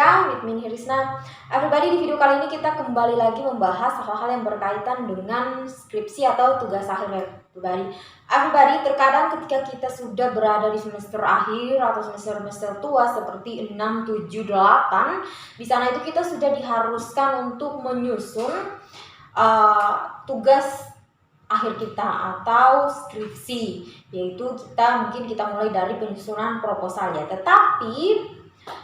Amerika with me Hirisna. Everybody, di video kali ini kita kembali lagi membahas hal-hal yang berkaitan dengan skripsi atau tugas akhir everybody. Terkadang ketika kita sudah berada di semester akhir atau semester tua seperti 6, 7, 8, di sana itu kita sudah diharuskan untuk menyusun tugas akhir kita atau skripsi, yaitu mungkin kita mulai dari penyusunan proposal ya. Tetapi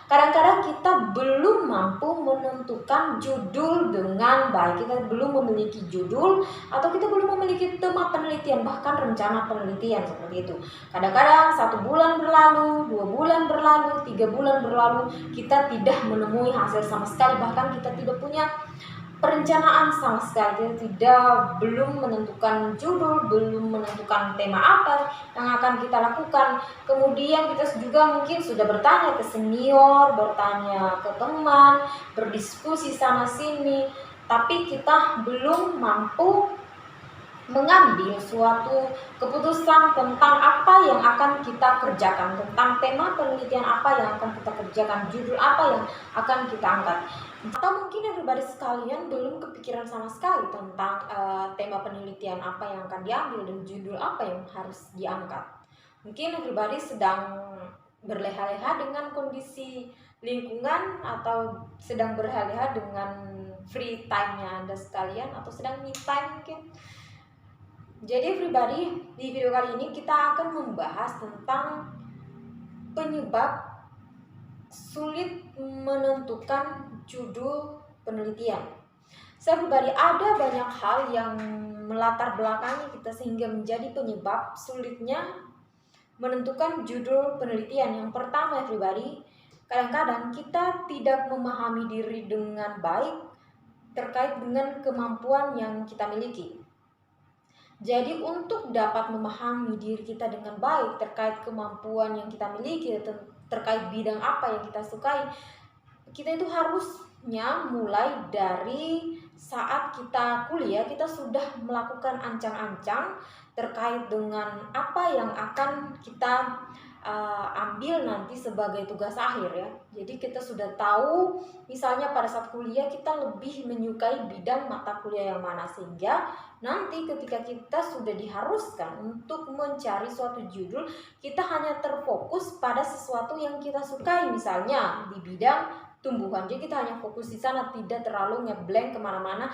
kadang-kadang kita belum mampu menentukan judul dengan baik. Kita belum memiliki judul atau kita belum memiliki tema penelitian, bahkan rencana penelitian seperti itu. Kadang-kadang 1 bulan berlalu, 2 bulan berlalu, 3 bulan berlalu, kita tidak menemui hasil sama sekali, bahkan kita tidak punya perencanaan sama sekali. Belum menentukan judul, belum menentukan tema apa yang akan kita lakukan. Kemudian kita juga mungkin sudah bertanya ke senior, bertanya ke teman, berdiskusi sana sini, tapi kita belum mampu mengambil suatu keputusan tentang apa yang akan kita kerjakan, tentang tema penelitian apa yang akan kita kerjakan, judul apa yang akan kita angkat. Atau mungkin everybody sekalian belum kepikiran sama sekali tentang tema penelitian apa yang akan diambil dan judul apa yang harus diangkat. Mungkin everybody sedang berleha-leha dengan kondisi lingkungan atau sedang berleha-leha dengan free time-nya Anda sekalian atau sedang me time mungkin. Jadi everybody, di video kali ini kita akan membahas tentang penyebab sulit menentukan judul penelitian. So everybody, ada banyak hal yang melatar belakangi kita sehingga menjadi penyebab sulitnya menentukan judul penelitian. Yang pertama everybody, kadang-kadang kita tidak memahami diri dengan baik terkait dengan kemampuan yang kita miliki. Jadi untuk dapat memahami diri kita dengan baik terkait kemampuan yang kita miliki, terkait bidang apa yang kita sukai, kita itu harusnya mulai dari saat kita kuliah, kita sudah melakukan ancang-ancang terkait dengan apa yang akan kita ambil nanti sebagai tugas akhir ya. Jadi kita sudah tahu misalnya pada saat kuliah kita lebih menyukai bidang mata kuliah yang mana, sehingga nanti ketika kita sudah diharuskan untuk mencari suatu judul, kita hanya terfokus pada sesuatu yang kita sukai, misalnya di bidang tumbuhan. Jadi kita hanya fokus di sana, tidak terlalu ngeblank kemana-mana,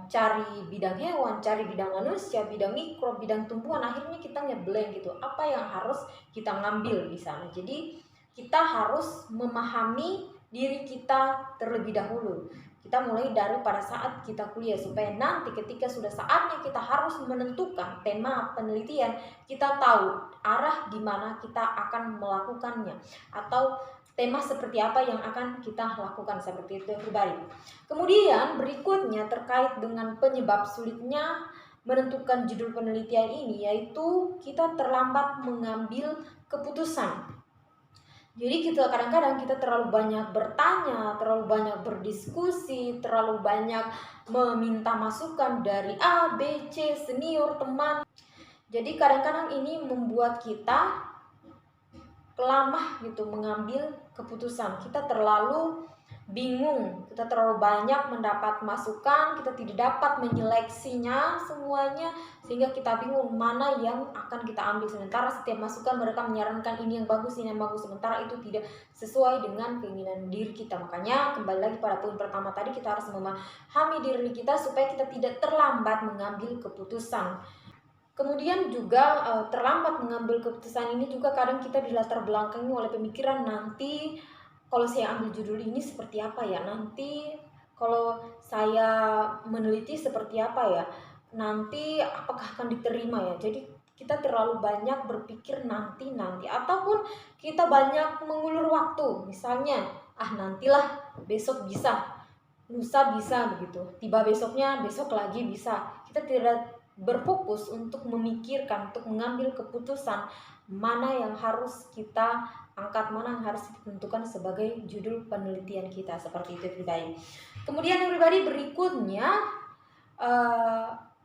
cari bidang hewan, cari bidang manusia, bidang mikro, bidang tumbuhan. Akhirnya kita ngeblank gitu. Apa yang harus kita ngambil di sana? Jadi kita harus memahami diri kita terlebih dahulu. Kita mulai dari pada saat kita kuliah, supaya nanti ketika sudah saatnya kita harus menentukan tema penelitian, kita tahu arah di mana kita akan melakukannya atau tema seperti apa yang akan kita lakukan, seperti itu everybody. Kemudian berikutnya terkait dengan penyebab sulitnya menentukan judul penelitian ini, yaitu kita terlambat mengambil keputusan. Jadi kadang-kadang kita terlalu banyak bertanya, terlalu banyak berdiskusi, terlalu banyak meminta masukan dari A, B, C, senior, teman. Jadi kadang-kadang ini membuat kita lemah gitu mengambil keputusan. Kita terlalu bingung, kita terlalu banyak mendapat masukan, kita tidak dapat menyeleksinya semuanya, sehingga kita bingung mana yang akan kita ambil. Sementara setiap masukan mereka menyarankan ini yang bagus, ini yang bagus, sementara itu tidak sesuai dengan keinginan diri kita. Makanya kembali lagi pada poin pertama tadi, kita harus memahami diri kita supaya kita tidak terlambat mengambil keputusan. Kemudian juga terlambat mengambil keputusan ini juga kadang kita dilatar belakangi oleh pemikiran, nanti kalau saya ambil judul ini seperti apa ya, nanti kalau saya meneliti seperti apa ya, nanti apakah akan diterima ya. Jadi kita terlalu banyak berpikir nanti, ataupun kita banyak mengulur waktu, misalnya nantilah, besok bisa, lusa bisa begitu, tiba besoknya, besok lagi bisa. Kita tidak berfokus untuk memikirkan, untuk mengambil keputusan mana yang harus kita angkat, mana yang harus ditentukan sebagai judul penelitian kita, seperti itu everybody. Kemudian everybody, berikutnya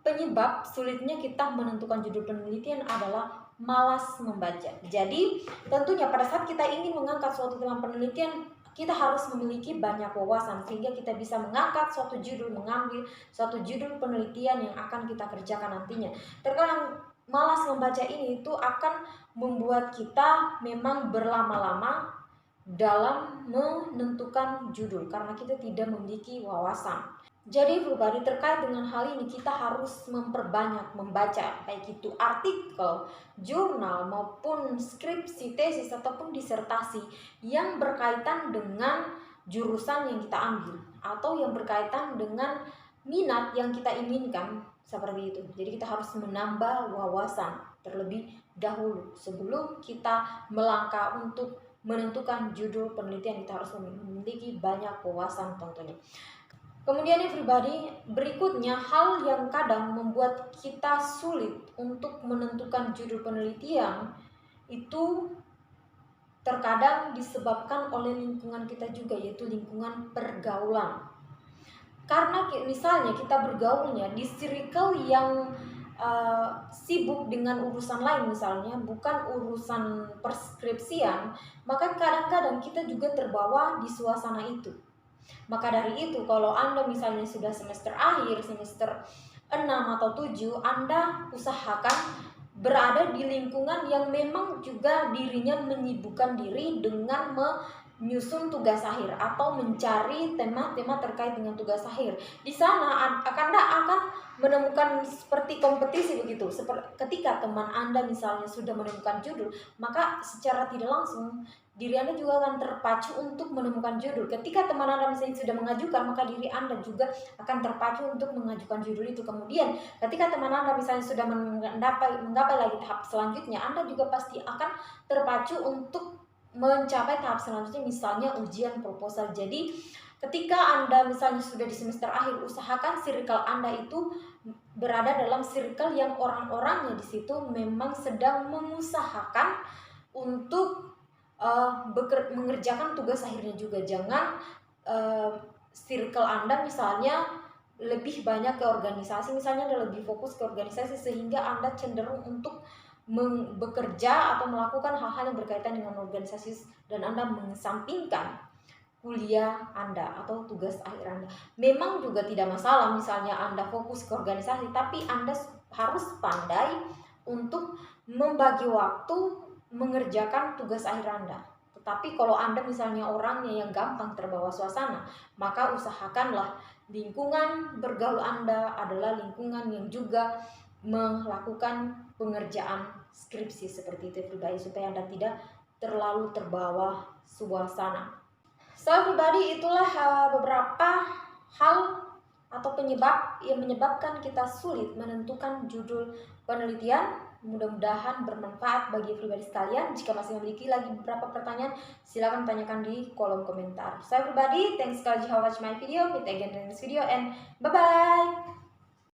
penyebab sulitnya kita menentukan judul penelitian adalah malas membaca. Jadi tentunya pada saat kita ingin mengangkat suatu tema penelitian, kita harus memiliki banyak wawasan sehingga kita bisa mengangkat suatu judul, mengambil suatu judul penelitian yang akan kita kerjakan nantinya. Terkadang malas membaca ini itu akan membuat kita memang berlama-lama dalam menentukan judul karena kita tidak memiliki wawasan. Jadi everybody, terkait dengan hal ini kita harus memperbanyak membaca, baik itu artikel, jurnal maupun skripsi, tesis ataupun disertasi yang berkaitan dengan jurusan yang kita ambil atau yang berkaitan dengan minat yang kita inginkan, seperti itu. Jadi kita harus menambah wawasan terlebih dahulu sebelum kita melangkah untuk menentukan judul penelitian. Kita harus memiliki banyak wawasan tentunya. Kemudian everybody, berikutnya hal yang kadang membuat kita sulit untuk menentukan judul penelitian itu terkadang disebabkan oleh lingkungan kita juga, yaitu lingkungan pergaulan. Karena misalnya kita bergaulnya di circle yang sibuk dengan urusan lain, misalnya bukan urusan perskripsian, maka kadang-kadang kita juga terbawa di suasana itu. Maka dari itu, kalau Anda misalnya sudah semester akhir, semester 6 atau 7, Anda usahakan berada di lingkungan yang memang juga dirinya menyibukkan diri dengan menyusun tugas akhir atau mencari tema-tema terkait dengan tugas akhir. Di sana Anda akan menemukan seperti kompetisi begitu. Ketika teman Anda misalnya sudah menemukan judul, maka secara tidak langsung diri Anda juga akan terpacu untuk menemukan judul. Ketika teman Anda misalnya sudah mengajukan, maka diri Anda juga akan terpacu untuk mengajukan judul itu. Kemudian ketika teman Anda misalnya sudah menggapai lagi tahap selanjutnya, Anda juga pasti akan terpacu untuk mencapai tahap selanjutnya, misalnya ujian proposal. Jadi ketika Anda misalnya sudah di semester akhir, usahakan circle Anda itu berada dalam circle yang orang-orangnya di situ memang sedang mengusahakan untuk mengerjakan tugas akhirnya juga. Jangan circle Anda misalnya lebih banyak ke organisasi, misalnya Anda lebih fokus ke organisasi sehingga Anda cenderung untuk bekerja atau melakukan hal-hal yang berkaitan dengan organisasi dan Anda mengesampingkan kuliah Anda atau tugas akhir Anda. Memang juga tidak masalah misalnya Anda fokus ke organisasi, tapi Anda harus pandai untuk membagi waktu mengerjakan tugas akhir Anda. Tetapi kalau Anda misalnya orangnya yang gampang terbawa suasana, maka usahakanlah lingkungan bergaul Anda adalah lingkungan yang juga melakukan pengerjaan skripsi seperti itu everybody, supaya Anda tidak terlalu terbawa suasana. So everybody, itulah beberapa hal atau penyebab yang menyebabkan kita sulit menentukan judul penelitian. Mudah-mudahan bermanfaat bagi everybody sekalian. Jika masih memiliki lagi beberapa pertanyaan, silakan tanyakan di kolom komentar. So everybody, thanks for watching my video. Meet again in the next video and bye-bye.